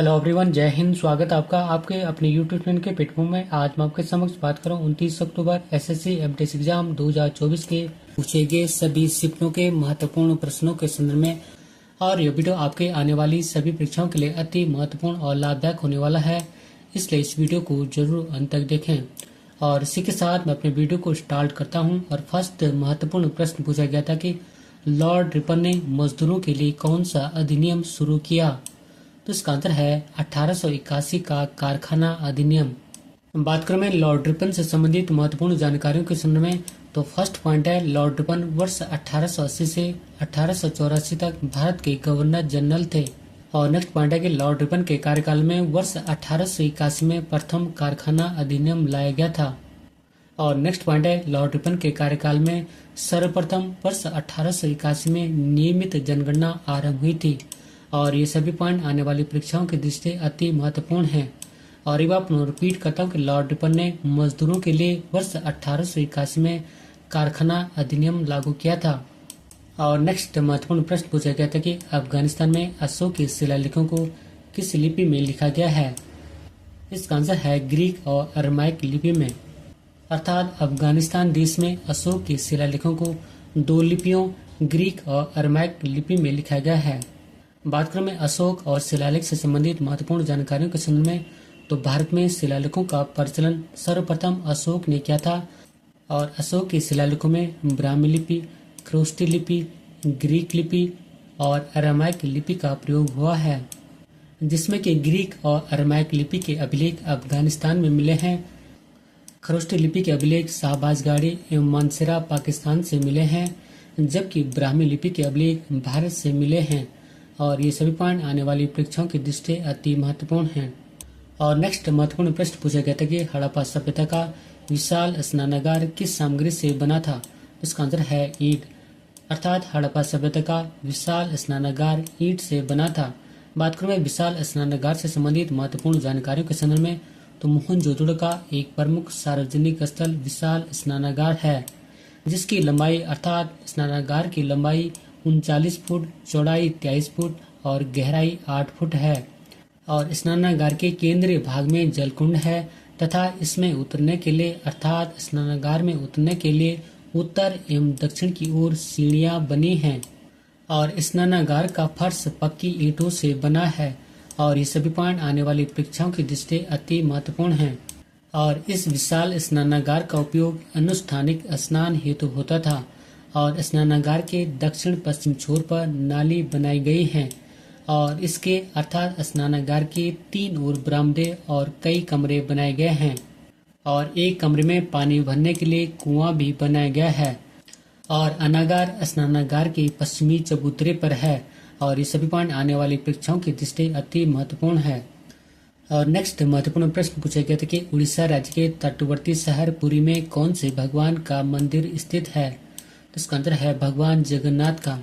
Hello everyone, जय हिंद। स्वागत है आपका आपके अपने यूट्यूब चैनल के प्लेटफॉर्म में। आज मैं आपके समक्ष बात करूं 29 अक्टूबर एसएससी एमटीएस एग्जाम 2024 के पूछे गए सभी शिफ्टों के महत्वपूर्ण प्रश्नों के संदर्भ में। और यह वीडियो आपके आने वाली सभी परीक्षाओं के लिए अति महत्वपूर्ण और लाभदायक होने वाला है, इसलिए इस वीडियो को जरूर अंत तक देखें। और इसी के साथ मैं अपने वीडियो को स्टार्ट करता हूँ। और फर्स्ट महत्वपूर्ण प्रश्न पूछा गया था कि लॉर्ड रिपन ने मजदूरों के लिए कौन सा अधिनियम शुरू किया? तो इसका आंसर है 1881 का कारखाना अधिनियम। बात करें मैं लॉर्ड रिपन से संबंधित महत्वपूर्ण जानकारियों के संदर्भ में, तो फर्स्ट पॉइंट है लॉर्ड रिपन वर्ष 1880 से 1884 तक भारत के गवर्नर जनरल थे। और नेक्स्ट पॉइंट है कि लॉर्ड रिपन के कार्यकाल में वर्ष 1881 में प्रथम कारखाना अधिनियम लाया गया था। और नेक्स्ट पॉइंट है लॉर्ड रिपन के कार्यकाल में सर्वप्रथम वर्ष 1881 में नियमित जनगणना आरंभ हुई थी। और ये सभी पॉइंट आने वाली परीक्षाओं की दृष्टि से अति महत्वपूर्ण हैं। और एक बार पुनः रिपीट करता हूँ कि लॉर्ड रिपन ने मजदूरों के लिए वर्ष 1881 में कारखाना अधिनियम लागू किया था। और नेक्स्ट महत्वपूर्ण प्रश्न पूछा गया था कि अफगानिस्तान में अशोक के शिलालेखों को किस लिपि में लिखा गया है? इसका आंसर है ग्रीक और अरमाइक लिपि में। अर्थात अफगानिस्तान देश में अशोक के शिलालेखों को दो लिपियों ग्रीक और अरमाइक लिपि में लिखा गया है। बात करें अशोक और शिलालेख से संबंधित महत्वपूर्ण जानकारियों के संबंध में, तो भारत में शिलालेखों का प्रचलन सर्वप्रथम अशोक ने किया था। और अशोक के शिलालेखों में ब्राह्मी लिपि, ख्रोष्टी लिपि, ग्रीक लिपि और अरामाइक लिपि का प्रयोग हुआ है, जिसमें कि ग्रीक और अरामाइक लिपि के अभिलेख अफगानिस्तान में मिले हैं। ख्रोष्टी लिपि के अभिलेख शाहबाजगाड़ी एवं मानसेरा पाकिस्तान से मिले हैं, जबकि ब्राह्मी लिपि के अभिलेख भारत से मिले हैं। और ये सभी पॉइंट आने वाली परीक्षाओं की दृष्टि से अति महत्वपूर्ण हैं। और नेक्स्ट महत्वपूर्ण प्रश्न पूछा गया था कि हड़प्पा सभ्यता का विशाल स्नानागार किस सामग्री से बना था? इसका आंसर है ईंट। अर्थात हड़प्पा सभ्यता का विशाल स्नानागार ईंट से बना था। बात करूँ विशाल स्नानागार से संबंधित महत्वपूर्ण जानकारियों के संदर्भ में, तो मोहनजोदड़ो का एक प्रमुख सार्वजनिक स्थल विशाल स्नानागार है, जिसकी लंबाई अर्थात स्नानागार की लंबाई 39 फुट, चौड़ाई 23 फुट और गहराई 8 फुट है। और स्नानागार के केंद्रीय भाग में जलकुंड है तथा इसमें उतरने के लिए अर्थात स्नानागार में उतरने के लिए उत्तर एवं दक्षिण की ओर सीढ़ियां बनी हैं। और स्नानागार का फर्श पक्की ईंटों से बना है। और ये सभी पॉइंट आने वाली परीक्षाओं की दृष्टि से अति महत्वपूर्ण हैं। और इस विशाल स्नानागार का उपयोग अनुष्ठानिक स्नान हेतु होता था। और स्नानागार के दक्षिण पश्चिम छोर पर नाली बनाई गई है। और इसके अर्थात स्नानागार के 3 ओर बरामदे और कई कमरे बनाए गए हैं। और एक कमरे में पानी भरने के लिए कुआं भी बनाया गया है। और अनागार स्नानागार के पश्चिमी चबूतरे पर है। और ये सभी पॉइंट आने वाली परीक्षाओं की दृष्टि से अति महत्वपूर्ण है। और नेक्स्ट महत्वपूर्ण प्रश्न पूछा गया था कि उड़ीसा राज्य के तटवर्ती शहर पुरी में कौन से भगवान का मंदिर स्थित है? तो इसका आंसर है भगवान जगन्नाथ का।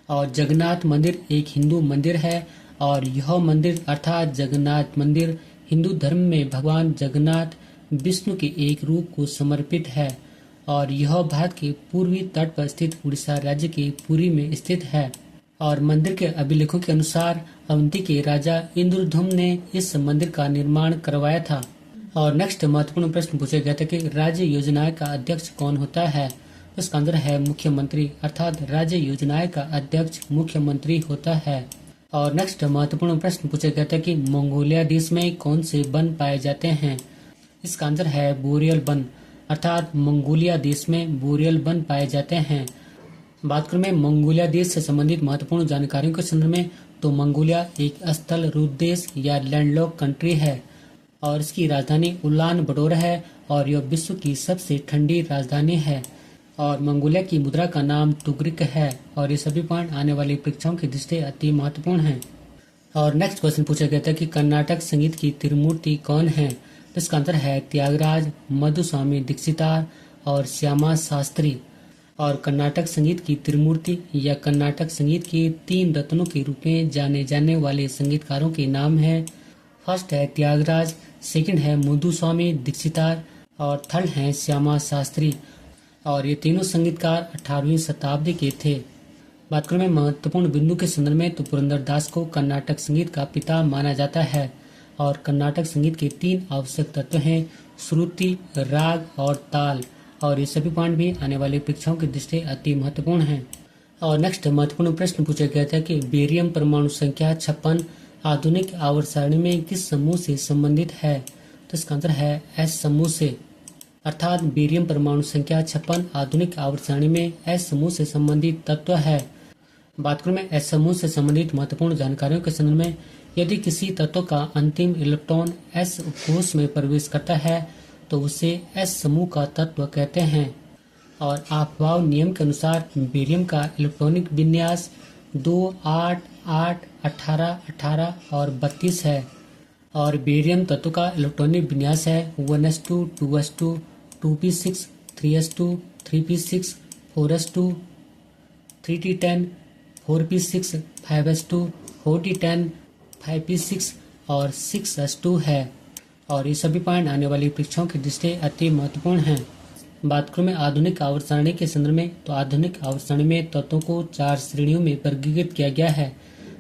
और जगन्नाथ मंदिर एक हिंदू मंदिर है। और यह मंदिर अर्थात जगन्नाथ मंदिर हिंदू धर्म में भगवान जगन्नाथ विष्णु के एक रूप को समर्पित है। और यह भारत के पूर्वी तट पर स्थित उड़ीसा राज्य के पुरी में स्थित है। और मंदिर के अभिलेखों के अनुसार अवंती के राजा इंद्रधुम्न ने इस मंदिर का निर्माण करवाया था। और नेक्स्ट महत्वपूर्ण प्रश्न पूछा गया था कि राज्य योजना का अध्यक्ष कौन होता है? इसका आंसर है मुख्यमंत्री। अर्थात राज्य योजनाएं का अध्यक्ष मुख्यमंत्री होता है। और नेक्स्ट महत्वपूर्ण प्रश्न पूछा गया था कि मंगोलिया देश में कौन से वन पाए जाते हैं? इसका आंसर है बोरियल वन। अर्थात मंगोलिया देश में बोरियल वन पाए जाते हैं। बात करें मंगोलिया देश से संबंधित महत्वपूर्ण जानकारियों के संदर्भ में, तो मंगोलिया एक स्थल रूप देश या लैंडलॉक कंट्री है। और इसकी राजधानी उलान बटोर है। और यह विश्व की सबसे ठंडी राजधानी है। और मंगोलिया की मुद्रा का नाम तुगरिक है। और ये सभी पॉइंट आने वाली परीक्षाओं की दृष्टि से अति महत्वपूर्ण हैं। और नेक्स्ट क्वेश्चन पूछा गया था कि कर्नाटक संगीत की त्रिमूर्ति कौन है? तो इसका आंसर है त्यागराज, मधुस्वामी दीक्षितार और श्यामा शास्त्री। और कर्नाटक संगीत की त्रिमूर्ति या कर्नाटक संगीत के 3 रत्नों के रूप में जाने जाने वाले संगीतकारों के नाम है। फर्स्ट है त्यागराज, सेकंड है मधुस्वामी दीक्षितार और थर्ड है श्यामा शास्त्री। और ये तीनों संगीतकार 18वीं शताब्दी के थे। बात करें महत्वपूर्ण बिंदु के संदर्भ में तो पुरंदरदास को कर्नाटक संगीत का पिता माना जाता है और कर्नाटक संगीत के 3 आवश्यक तत्व हैं, श्रुति, राग और ताल। और ये सभी पॉइंट भी आने वाली परीक्षाओं की दृष्टि अति महत्वपूर्ण हैं। और नेक्स्ट महत्वपूर्ण प्रश्न पूछा गया था कि बेरियम परमाणु संख्या 56 आधुनिक आवर्त सारणी में किस समूह से संबंधित है? तो इसका आंसर है एस समूह से। अर्थात बेरियम परमाणु संख्या 56 आधुनिक आवर्त सारणी में एस समूह से संबंधित तत्व है। बात करें में एस समूह से संबंधित महत्वपूर्ण जानकारियों के संदर्भ में, यदि किसी तत्व का अंतिम इलेक्ट्रॉन एस कोश में प्रवेश करता है तो उसे एस समूह का तत्व कहते हैं। और आपवाव नियम के अनुसार बेरियम का इलेक्ट्रॉनिक विन्यास 2, 8, 8, 18, 18 और 32 है। और बेरियम तत्व का इलेक्ट्रॉनिक विन्यास है 1s2, 2s2, 2p6, 3s2, 3p6, 4s2, 3t10, 4p6, 5s2, 4t10, 5p6 और 6s2 है। और ये सभी पॉइंट आने वाली परीक्षाओं की दृष्टि अति महत्वपूर्ण हैं। बात करें आधुनिक आवर्त सारणी के संदर्भ में तो आधुनिक आवर्त सारणी में तत्वों को 4 श्रेणियों में वर्गीकृत किया गया है,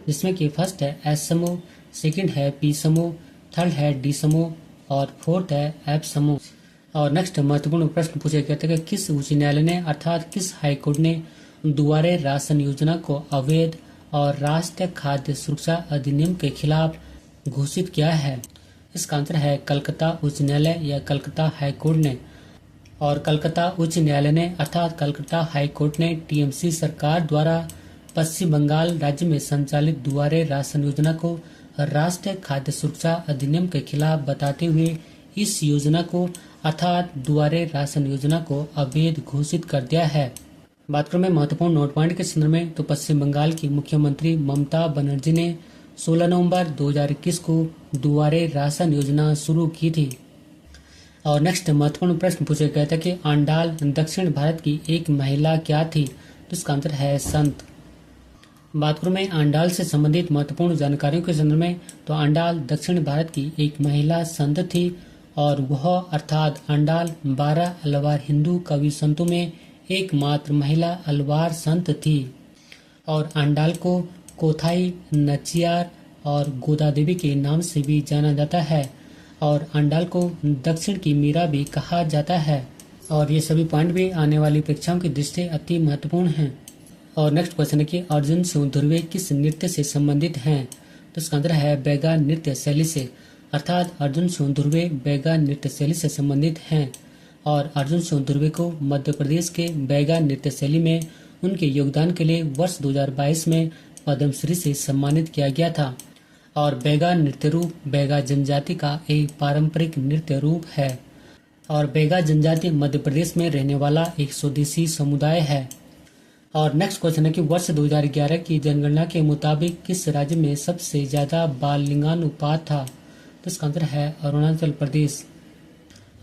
जिसमें कि फर्स्ट है एस समूह, सेकंड है पी समूह, थर्ड है डी समूह और फोर्थ है एफ समूह। और नेक्स्ट महत्वपूर्ण प्रश्न पूछा गया था कि किस उच्च न्यायालय ने अर्थात किस हाईकोर्ट ने दुआरे राशन योजना को अवैध और राष्ट्रीय खाद्य सुरक्षा अधिनियम के खिलाफ घोषित किया है? इसका आंसर है कलकत्ता उच्च न्यायालय या कलकत्ता हाईकोर्ट ने। और कलकत्ता उच्च न्यायालय ने अर्थात कलकत्ता हाईकोर्ट ने टीएमसी सरकार द्वारा पश्चिम बंगाल राज्य में संचालित दुआरे राशन योजना को राष्ट्रीय खाद्य सुरक्षा अधिनियम के खिलाफ बताते हुए इस योजना को अर्थात दुआरे राशन योजना को अवैध घोषित कर दिया है। बात करें महत्वपूर्ण नोट पॉइंट के संदर्भ में तो पश्चिम बंगाल की मुख्यमंत्री ममता बनर्जी ने 16 नवंबर 2021 को दुआरे राशन योजना शुरू की थी। और नेक्स्ट महत्वपूर्ण प्रश्न पूछा गया था कि आंडाल दक्षिण भारत की एक महिला क्या थी? तो इसका आंसर है संत। बात करूं मैं आंडाल से संबंधित महत्वपूर्ण जानकारियों के संदर्भ में तो आंडाल दक्षिण भारत की एक महिला संत थी और वह अर्थात आंडाल 12 अलवार हिंदू कवि संतों में एकमात्र महिला अलवार संत थी। और आंडाल को कोथाई, नचियार और गोदा देवी के नाम से भी जाना जाता है और आंडाल को दक्षिण की मीरा भी कहा जाता है। और ये सभी पॉइंट भी आने वाली परीक्षाओं की दृष्टि अति महत्वपूर्ण हैं। और नेक्स्ट क्वेश्चन है कि अर्जुन सिंह ध्रुवे किस नृत्य से संबंधित हैं? तो इसका आंसर है बैगा नृत्य शैली से। अर्थात अर्जुन सिंह ध्रुवे बैगा नृत्य शैली से संबंधित हैं। और अर्जुन सिंह ध्रुवे को मध्य प्रदेश के बैगा नृत्य शैली में उनके योगदान के लिए वर्ष 2022 में पद्मश्री से सम्मानित किया गया था। और बैगा नृत्य रूप बैगा जनजाति का एक पारंपरिक नृत्य रूप है। और बैगा जनजाति मध्य प्रदेश में रहने वाला एक स्वदेशी समुदाय है। और नेक्स्ट क्वेश्चन है कि वर्ष 2011 की जनगणना के मुताबिक किस राज्य में सबसे ज्यादा बाल लिंगानुपात था? तो इसका आंसर है अरुणाचल प्रदेश।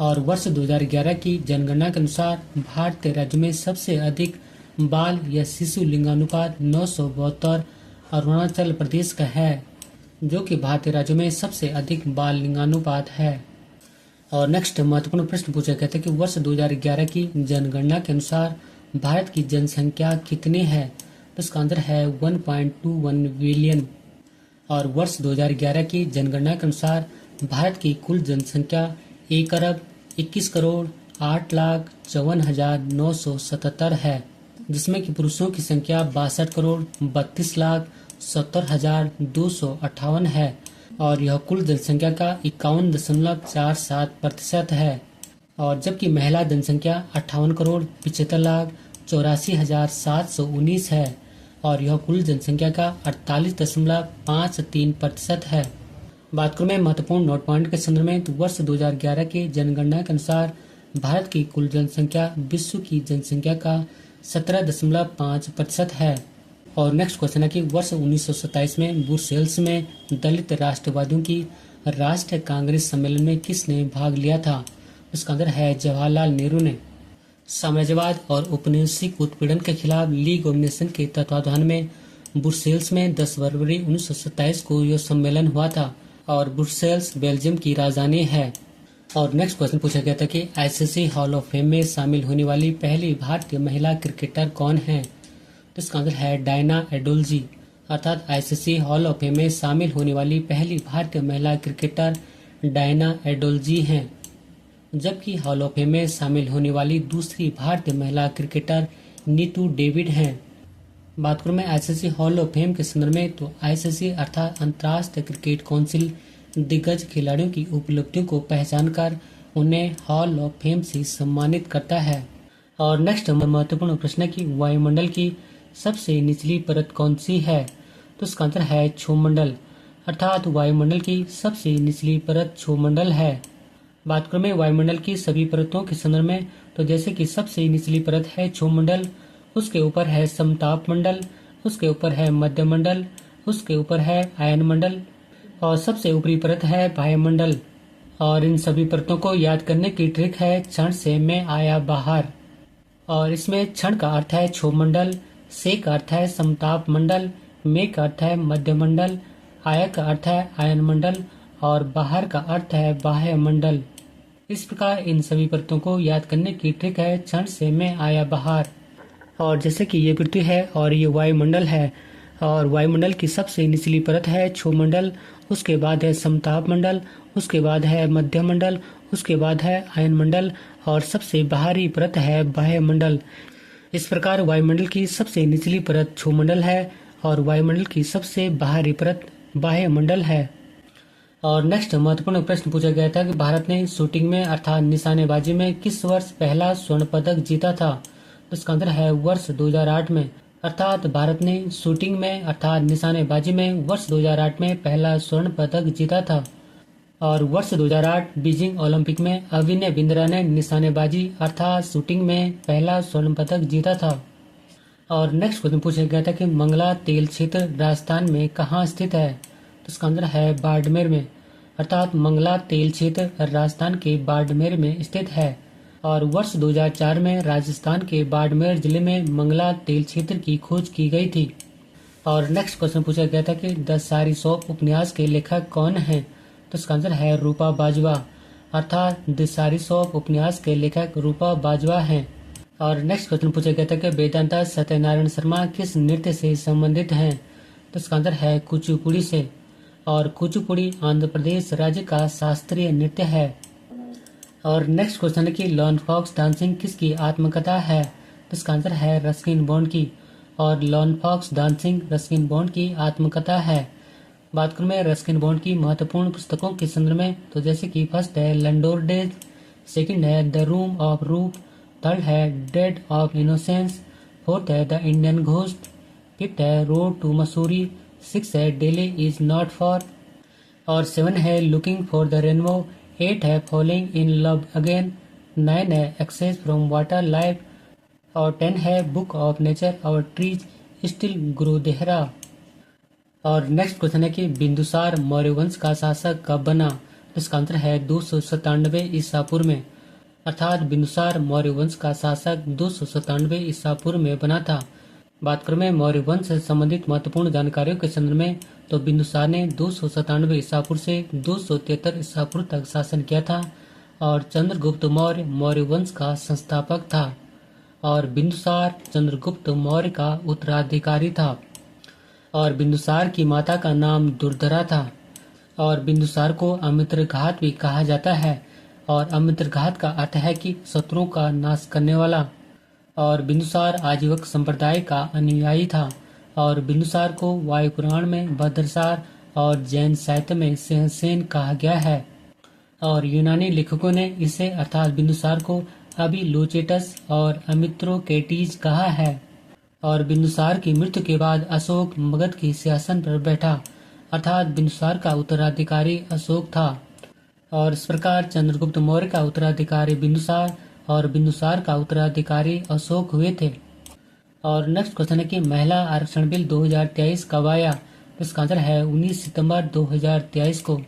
और वर्ष 2011 की जनगणना के अनुसार भारतीय राज्य में सबसे अधिक बाल या शिशु लिंगानुपात 972 अरुणाचल प्रदेश का है, जो कि भारतीय राज्यों में सबसे अधिक बाल लिंगानुपात है। और नेक्स्ट महत्वपूर्ण प्रश्न पूछा गया था कि वर्ष 2011 की जनगणना के अनुसार भारत की जनसंख्या कितनी है? तो इसका आंसर है 1.21 बिलियन। और वर्ष 2011 की जनगणना के अनुसार भारत की कुल जनसंख्या 1,21,08,54,977 है, जिसमें कि पुरुषों की संख्या 62,32,70,258 है और यह कुल जनसंख्या का 51.47% है। और जबकि महिला जनसंख्या 58,75,84,719 है और यह कुल जनसंख्या का 48.53% है। बात करूं मैं महत्वपूर्ण नोट पॉइंट के संदर्भ में तो वर्ष 2011 की जनगणना के अनुसार भारत की कुल जनसंख्या विश्व की जनसंख्या का 17.5% है। और नेक्स्ट क्वेश्चन है कि वर्ष 1927 में ब्रुसेल्स में दलित राष्ट्रवादियों की राष्ट्रीय कांग्रेस सम्मेलन में किसने भाग लिया था? इसका आंसर है जवाहरलाल नेहरू ने। साम्राज्यवाद और औपनिवेशिक उत्पीड़न के खिलाफ लीग ऑफ नेशन के तत्वावधान में ब्रुसेल्स में 10 फरवरी 1927 को यह सम्मेलन हुआ था और ब्रुसेल्स बेल्जियम की राजधानी है। और नेक्स्ट क्वेश्चन पूछा गया था कि आईसीसी हॉल ऑफ फेम में शामिल होने वाली पहली भारतीय महिला क्रिकेटर कौन है? तो इसका आंसर है डायना एडोल्जी। अर्थात आईसीसी हॉल ऑफ फेम में शामिल होने वाली पहली भारतीय महिला क्रिकेटर डायना एडोल्जी हैं, जबकि हॉल ऑफ फेम में शामिल होने वाली दूसरी भारतीय महिला क्रिकेटर नीतू डेविड हैं। बात करूं मैं आईसीसी हॉल ऑफ फेम के संदर्भ में, तो आईसीसी अर्थात अंतर्राष्ट्रीय क्रिकेट काउंसिल दिग्गज खिलाड़ियों की उपलब्धियों को पहचान कर उन्हें हॉल ऑफ फेम से सम्मानित करता है। और नेक्स्ट महत्वपूर्ण प्रश्न है कि वायुमंडल की सबसे निचली परत कौन सी है? तो इसका आंसर है क्षोमंडल। अर्थात वायुमंडल की सबसे निचली परत क्षोमंडल है। बात करें वायुमंडल की सभी परतों के संदर्भ में, तो जैसे कि सबसे निचली परत है क्षोमंडल, उसके ऊपर है समताप मंडल, उसके ऊपर है मध्य मंडल, उसके ऊपर है आयन मंडल और सबसे ऊपरी परत है वायुमंडल। और इन सभी परतों को याद करने की ट्रिक है क्षण से मैं आया बाहर। और इसमें क्षण का अर्थ है क्षोमंडल, से का अर्थ है समताप मंडल, में का अर्थ है मध्य मंडल, आय का अर्थ है आयन मंडल और बाहर का अर्थ है बाह्य मंडल। इस प्रकार इन सभी परतों को याद करने की ट्रिक है क्षण से मैं आया बाहर। और जैसे कि ये पृथ्वी है और ये वायुमंडल है, और वायुमंडल की सबसे निचली परत है क्षोमंडल, उसके बाद है समताप मंडल, उसके बाद है मध्य मंडल, उसके बाद है आयन मंडल और सबसे बाहरी परत है बाह्य मंडल। इस प्रकार वायुमंडल की सबसे निचली परत क्षोमंडल है और वायुमंडल की सबसे बाहरी परत बाह्य मंडल है। और नेक्स्ट महत्वपूर्ण प्रश्न पूछा गया था कि भारत ने शूटिंग में अर्थात निशानेबाजी में किस वर्ष पहला स्वर्ण पदक जीता था? तो इसका आंसर है वर्ष 2008 में। अर्थात भारत ने शूटिंग में अर्थात निशानेबाजी में वर्ष 2008 में पहला स्वर्ण पदक जीता था। और वर्ष 2008 बीजिंग ओलंपिक में अभिनय बिंद्रा ने निशानेबाजी अर्थात शूटिंग में पहला स्वर्ण पदक जीता था। और नेक्स्ट क्वेश्चन पूछा गया था कि मंगला तेल क्षेत्र राजस्थान में कहाँ स्थित है? तो इसका आंसर है बाड़मेर में। अर्थात मंगला तेल क्षेत्र राजस्थान के बाड़मेर में स्थित है। और वर्ष 2004 में राजस्थान के बाड़मेर जिले में मंगला तेल क्षेत्र की खोज की गई थी। और नेक्स्ट क्वेश्चन पूछा गया था कि द सारी शॉप उपन्यास के लेखक कौन हैं? तो इसका आंसर है रूपा बाजवा। अर्थात द सारी शॉप उपन्यास के लेखक रूपा बाजवा हैं। और नेक्स्ट क्वेश्चन पूछा गया था कि वेदांता सत्यनारायण शर्मा किस नृत्य से संबंधित हैं? तो इसका आंसर है कुचिपुड़ी से। और कुचिपुड़ी आंध्र प्रदेश राज्य का शास्त्रीय नृत्य है। और नेक्स्ट क्वेश्चन है कि लॉन फॉक्स डांसिंग किसकी आत्मकथा है? तो इसका आंसर है रस्किन बॉन्ड की। और lone fox dancing Ruskin Bond की आत्मकथा है। बात करूं मैं रस्किन बॉन्ड की महत्वपूर्ण पुस्तकों के संदर्भ में, तो जैसे कि फर्स्ट है लैंडोर डेज, सेकंड है the room of roof, third है डेड ऑफ इनोसेंस, फोर्थ है द इंडियन घोस्ट, फिफ्थ है रोड टू मसूरी, सिक्स है डेली इज नॉट फॉर, और सेवन है looking for the rainbow, eight है falling in love again, nine है access from water life और 10 है बुक ऑफ नेचर और ट्रीज स्टिल ग्रो देहरा। और नेक्स्ट क्वेश्चन है कि बिंदुसार मौर्य वंश का शासक कब बना? तो इसका आंसर है 297 ईसा पूर्व में। अर्थात बिंदुसार मौर्य वंश का शासक 297 ईसा पूर्व में बना था। बात करें मैं मौर्य वंश से संबंधित महत्वपूर्ण जानकारियों के संदर्भ में, तो बिंदुसार ने 297 ईसा पूर्व से 273 ईसा पूर्व तक शासन किया था और चंद्रगुप्त मौर्य मौर्य वंश का संस्थापक था। और बिंदुसार चंद्रगुप्त मौर्य का उत्तराधिकारी था। और बिंदुसार की माता का नाम दुर्धरा था। और बिंदुसार को अमित्रघात भी कहा जाता है। और अमित्रघात का अर्थ है कि शत्रुओं का नाश करने वाला। और बिंदुसार आजीवक संप्रदाय का अनुयायी था। और बिंदुसार को वायु पुराण में भद्रसार और जैन साहित्य में सिंहसेन कहा गया है। और यूनानी लेखकों ने इसे अर्थात बिंदुसार को अबिलुचेटस और अमित्रोकेटीज कहा है। और बिंदुसार की मृत्यु के बाद अशोक मगध के सिंहासन पर बैठा, अर्थात बिंदुसार का उत्तराधिकारी अशोक था। और इस प्रकार चंद्रगुप्त मौर्य का उत्तराधिकारी बिंदुसार और बिंदुसार का उत्तराधिकारी अशोक हुए थे। और नेक्स्ट क्वेश्चन है कि महिला आरक्षण बिल 2023 कब आया? तो इसका आंसर है 19 सितंबर 2023 को।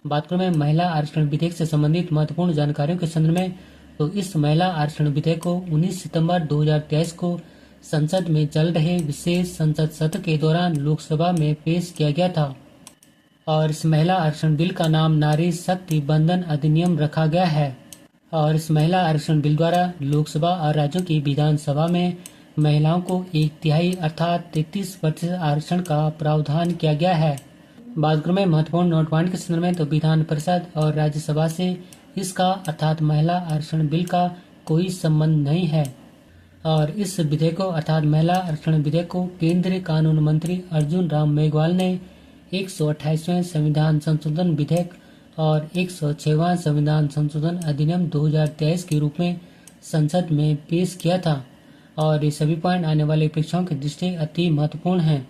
बात करें मैं महिला आरक्षण विधेयक से संबंधित महत्वपूर्ण जानकारियों के संदर्भ में, तो इस महिला आरक्षण विधेयक को 19 सितंबर 2023 को संसद में चल रहे विशेष संसद सत्र के दौरान लोकसभा में पेश किया गया था। और इस महिला आरक्षण बिल का नाम नारी शक्ति बंधन अधिनियम रखा गया है। और इस महिला आरक्षण बिल द्वारा लोकसभा और राज्यों की विधानसभा में महिलाओं को 1/3 अर्थात 33% आरक्षण का प्रावधान किया गया है। बात करूं मैं महत्वपूर्ण नोट पॉइंट के संदर्भ में तो विधान परिषद और राज्यसभा से इसका अर्थात महिला आरक्षण बिल का कोई संबंध नहीं है और इस विधेयक को अर्थात महिला आरक्षण विधेयक को केंद्रीय कानून मंत्री अर्जुन राम मेघवाल ने 128वें संविधान संशोधन विधेयक और 106वां संविधान संशोधन अधिनियम 2023 के रूप में संसद में पेश किया था और ये सभी पॉइंट आने वाली परीक्षाओं की दृष्टि अति महत्वपूर्ण हैं।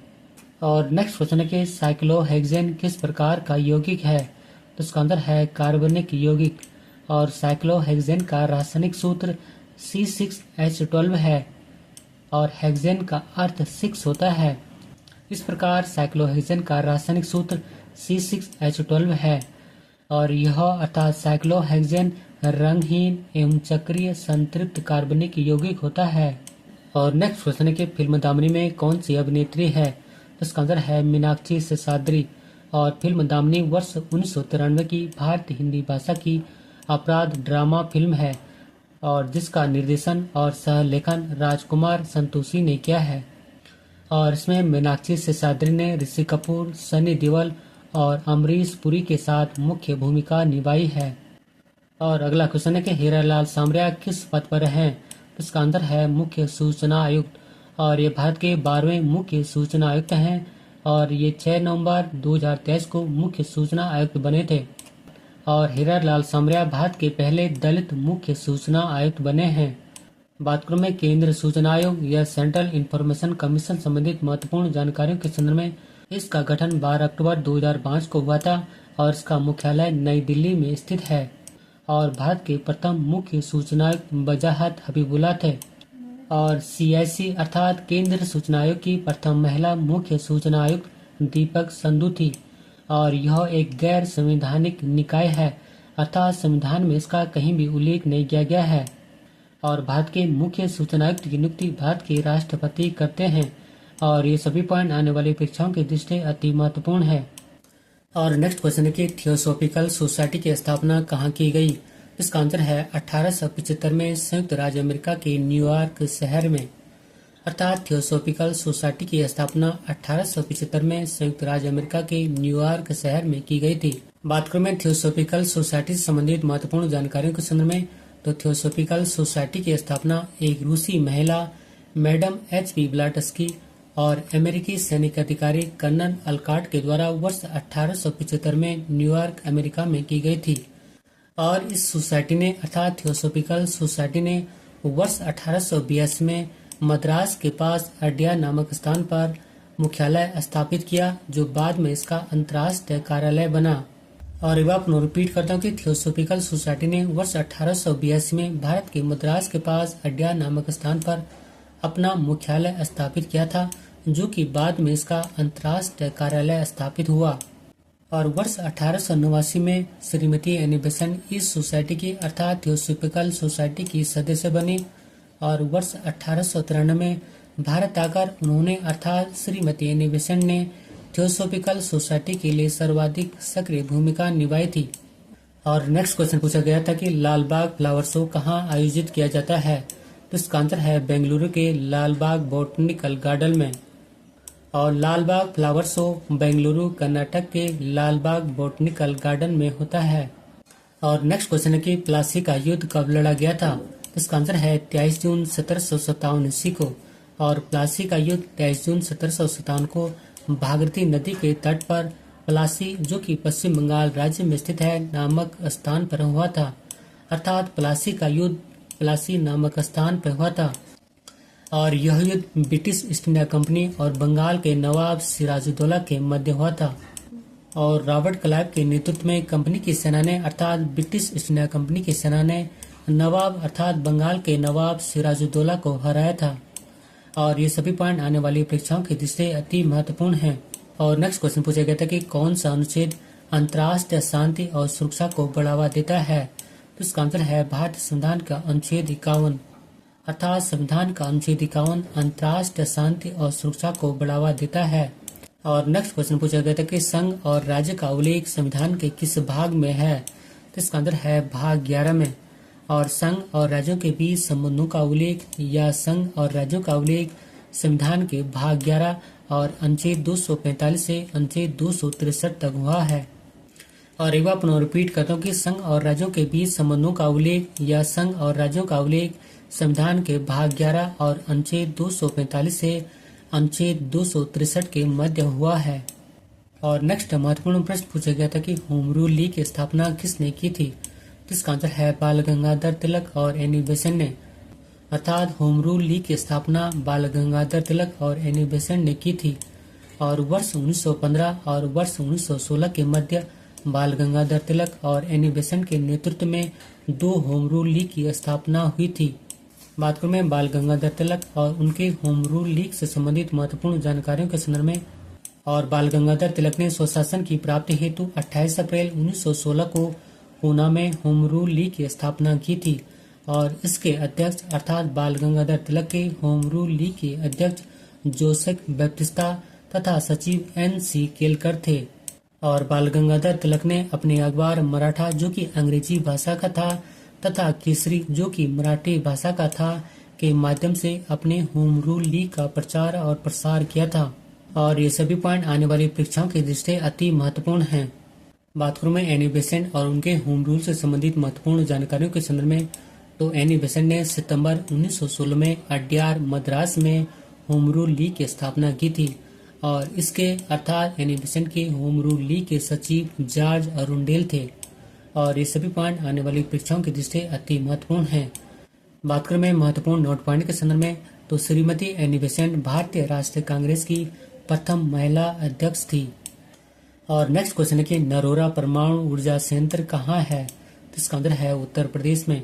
और नेक्स्ट क्वेश्चन है कि साइक्लोहेक्सेन किस प्रकार का यौगिक है, तो इसका आंसर है कार्बनिक यौगिक और साइक्लोहेक्सेन का रासायनिक सूत्र C6H12 है और हेक्सेन का अर्थ 6 होता है। इस प्रकार साइक्लोहेक्सेन का रासायनिक सूत्र C6H12 है और यह अर्थात साइक्लोहेक्सेन रंगहीन एवं चक्रीय संतृप्त कार्बनिक यौगिक होता है। और नेक्स्ट क्वेश्चन है कि फिल्म दामिनी में कौन सी अभिनेत्री है, तो इसका आंसर है मीनाक्षी शेषाद्री और फिल्म दामिनी वर्ष 1993 की भारतीय हिंदी भाषा की अपराध ड्रामा फिल्म है और जिसका निर्देशन और सह-लेखन राजकुमार संतोषी ने किया है और इसमें मीनाक्षी शेषाद्री ने ऋषि कपूर, सनी देओल और अमरीश पुरी के साथ मुख्य भूमिका निभाई है। और अगला क्वेश्चन है कि हीरालाल सामरिया किस पद पर हैं, तो इसका आंसर है मुख्य सूचना आयुक्त और ये भारत के 12वें मुख्य सूचना आयुक्त हैं और ये 6 नवंबर 2023 को मुख्य सूचना आयुक्त बने थे और हीरालाल सामरिया भारत के पहले दलित मुख्य सूचना आयुक्त बने हैं। बात करूं मैं केंद्र सूचना आयोग या सेंट्रल इंफॉर्मेशन कमीशन संबंधित महत्वपूर्ण जानकारियों के संदर्भ में, इसका गठन 12 अक्टूबर 2005 को हुआ था और इसका मुख्यालय नई दिल्ली में स्थित है और भारत के प्रथम मुख्य सूचना आयुक्त वजाहत हबीबुल्ला थे और CIC अर्थात केंद्र सूचना आयोग की प्रथम महिला मुख्य सूचना आयुक्त दीपक संधू थी और यह एक गैर संवैधानिक निकाय है अर्थात संविधान में इसका कहीं भी उल्लेख नहीं किया गया है और भारत के मुख्य सूचना आयुक्त की नियुक्ति भारत के राष्ट्रपति करते हैं और ये सभी पॉइंट आने वाली परीक्षाओं की दृष्टि अति महत्वपूर्ण है। और नेक्स्ट क्वेश्चन है कि थियोसॉफिकल सोसाइटी की स्थापना कहाँ की गई, इसका आंसर है 1875 में संयुक्त राज्य अमेरिका के न्यूयॉर्क शहर में। अर्थात थियोसॉफिकल सोसाइटी की स्थापना 1875 में संयुक्त राज्य अमेरिका के न्यूयॉर्क शहर में की गई थी। बात करूं मैं थियोसॉफिकल सोसाइटी से संबंधित महत्वपूर्ण जानकारियों के संदर्भ में, तो थियोसॉफिकल सोसाइटी की स्थापना एक रूसी महिला मैडम HP ब्लाटस्की और अमेरिकी सैनिक अधिकारी कर्नल अलकाट के द्वारा वर्ष 1875 में न्यूयॉर्क अमेरिका में की गई थी और इस सोसाइटी ने अर्थात थियोसॉफिकल सोसाइटी ने वर्ष 1882 में मद्रास के पास अड्या नामक स्थान पर मुख्यालय स्थापित किया जो बाद में इसका अंतर्राष्ट्रीय कार्यालय बना। और एक बार पुनः रिपीट करता हूँ कि थियोसॉफिकल सोसाइटी ने वर्ष 1882 में भारत के मद्रास के पास अड्या नामक स्थान पर अपना मुख्यालय स्थापित किया था जो कि बाद में इसका अंतर्राष्ट्रीय कार्यालय स्थापित हुआ और वर्ष 1889 में श्रीमती एनी बेसेंट इस सोसाइटी की अर्थात थियोसॉफिकल सोसाइटी की सदस्य बनी और वर्ष 1893 में भारत आकर उन्होंने अर्थात श्रीमती एनी बेसेंट ने थियोसॉफिकल सोसाइटी के लिए सर्वाधिक सक्रिय भूमिका निभाई थी। और नेक्स्ट क्वेश्चन पूछा गया था कि लालबाग फ्लावर शो कहाँ आयोजित किया जाता है, तो इसका आंसर है बेंगलुरु के लालबाग बोटनिकल गार्डन में और लालबाग फ्लावर शो बेंगलुरु कर्नाटक के लालबाग बोटनिकल गार्डन में होता है। और नेक्स्ट क्वेश्चन है कि प्लासी का युद्ध कब लड़ा गया था, तो इसका आंसर है 23 जून 1757 ईस्वी को और प्लासी का युद्ध 23 जून 1757 को भागीरथी नदी के तट पर प्लासी जो कि पश्चिम बंगाल राज्य में स्थित है नामक स्थान पर हुआ था। अर्थात प्लासी का युद्ध प्लासी नामक स्थान पर हुआ था और यह युद्ध ब्रिटिश ईस्ट इंडिया कंपनी और बंगाल के नवाब सिराजुद्दौला के मध्य हुआ था और रॉबर्ट क्लाइव के नेतृत्व में कंपनी की सेना ने अर्थात ब्रिटिश ईस्ट इंडिया कंपनी की सेना ने नवाब अर्थात बंगाल के नवाब सिराजुद्दौला को हराया था और ये सभी पॉइंट आने वाली परीक्षाओं की दृष्टि अति महत्वपूर्ण है। और नेक्स्ट क्वेश्चन पूछा गया था कि कौन सा अनुच्छेद अंतर्राष्ट्रीय शांति और सुरक्षा को बढ़ावा देता है, तो इसका आंसर है भारतीय संविधान का अनुच्छेद 51 अर्थात संविधान का अनुच्छेद 51 अंतर्राष्ट्रीय शांति और सुरक्षा को बढ़ावा देता है। और नेक्स्ट क्वेश्चन पूछा गया था कि संघ और राज्य का उल्लेख संविधान के किस भाग में है, तो इसका आंसर है भाग 11 में और संघ और राज्यों के बीच संबंधों का उल्लेख या संघ और राज्यों का उल्लेख संविधान के भाग 11 और अनुच्छेद 245 से अनुच्छेद 263 तक हुआ है। और एक बार पुनः रिपीट करता हूँ कि संघ और राज्यों के बीच संबंधों का उल्लेख या संघ और राज्यों का उल्लेख संविधान के भाग 11 और अनुच्छेद 245 से अनुच्छेद 263 के मध्य हुआ है। और नेक्स्ट महत्वपूर्ण प्रश्न पूछा गया था कि होम रूल लीग की स्थापना किसने की थी। इसका आंसर है बाल गंगाधर तिलक और एनी बेसेंट ने। अर्थात होम रूल लीग की स्थापना बाल गंगाधर तिलक और एनी बेसेंट ने की थी। और वर्ष 1915 और वर्ष 1916 के मध्य बाल गंगाधर तिलक और एनी बेसेंट के नेतृत्व में 2 होम रूल लीग की स्थापना हुई थी। बात करूं मैं बाल गंगाधर तिलक और उनके होम रूल लीग से संबंधित महत्वपूर्ण जानकारियों के संदर्भ में। और बाल गंगाधर तिलक ने स्वशासन की प्राप्ति हेतु 28 अप्रैल 1916 को पूना में होम रूल लीग की स्थापना की थी। और इसके अध्यक्ष अर्थात बाल गंगाधर तिलक के होम रूल लीग के अध्यक्ष जोसेफ बैप्टिस्टा तथा सचिव NC केलकर थे। और बाल गंगाधर तिलक ने अपने अखबार मराठा जो कि अंग्रेजी भाषा का था तथा केसरी जो कि मराठी भाषा का था के माध्यम से अपने होम रूल लीग का प्रचार और प्रसार किया था। और ये सभी पॉइंट आने वाली परीक्षाओं की दृष्टि से अति महत्वपूर्ण हैं। बात करूं मैं एनी बेसेंट और उनके होम रूल से संबंधित महत्वपूर्ण जानकारियों के संदर्भ में, तो एनी बेसेंट ने सितंबर 1916 में अड्यार मद्रास में होम रूल लीग की स्थापना की थी। और इसके अर्थात एनी बेसेंट के होम रूल लीग के सचिव जॉर्ज अरुंडेल थे। और ये सभी पॉइंट आने वाली परीक्षाओं की दृष्टि से अति महत्वपूर्ण हैं। बात करें मैं महत्वपूर्ण नोट पॉइंट के संदर्भ में, तो श्रीमती एनी बेसेंट भारतीय राष्ट्रीय कांग्रेस की प्रथम महिला अध्यक्ष थी। और नेक्स्ट क्वेश्चन है कि नरोरा परमाणु ऊर्जा संयंत्र कहाँ है। तो इसका आंसर है उत्तर प्रदेश में।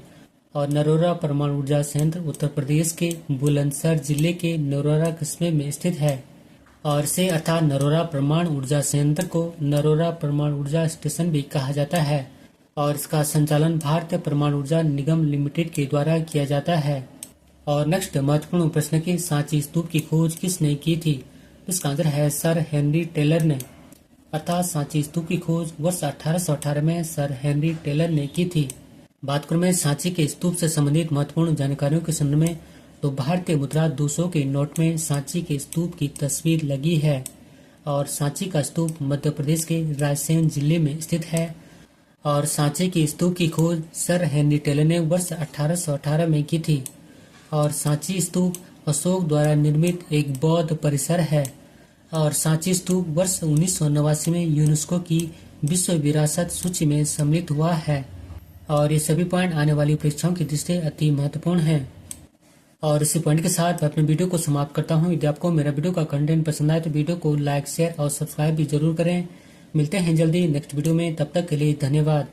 और नरोरा परमाणु ऊर्जा संयंत्र उत्तर प्रदेश के बुलंदशहर जिले के नरोरा कस्बे में स्थित है। और से अर्थात नरोरा परमाणु ऊर्जा संयंत्र को नरोरा परमाणु ऊर्जा स्टेशन भी कहा जाता है। और इसका संचालन भारतीय परमाणु ऊर्जा निगम लिमिटेड के द्वारा किया जाता है। और नेक्स्ट महत्वपूर्ण प्रश्न की सांची स्तूप की खोज किसने की थी। इसका आंसर है सर हेनरी टेलर ने। अर्थात सांची स्तूप की खोज वर्ष 1818 में सर हेनरी टेलर ने की थी। बात करूं मैं सांची के स्तूप से संबंधित महत्वपूर्ण जानकारियों के संदर्भ में, तो भारतीय मुद्रा 200 के नोट में सांची के स्तूप की तस्वीर लगी है। और सांची का स्तूप मध्य प्रदेश के रायसेन जिले में स्थित है। और सांची की स्तूप की खोज सर हेनरी टेलर ने वर्ष 1818 में की थी। और सांची स्तूप अशोक द्वारा निर्मित एक बौद्ध परिसर है। और सांची स्तूप वर्ष 1989 में यूनेस्को की विश्व विरासत सूची में सम्मिलित हुआ है। और ये सभी पॉइंट आने वाली परीक्षाओं की दृष्टि से अति महत्वपूर्ण हैं। और इसी पॉइंट के साथ मैं अपने वीडियो को समाप्त करता हूँ। यदि आपको मेरा वीडियो का कंटेंट पसंद आए तो वीडियो को लाइक, शेयर और सब्सक्राइब भी जरूर करें। मिलते हैं जल्दी नेक्स्ट वीडियो में, तब तक के लिए धन्यवाद।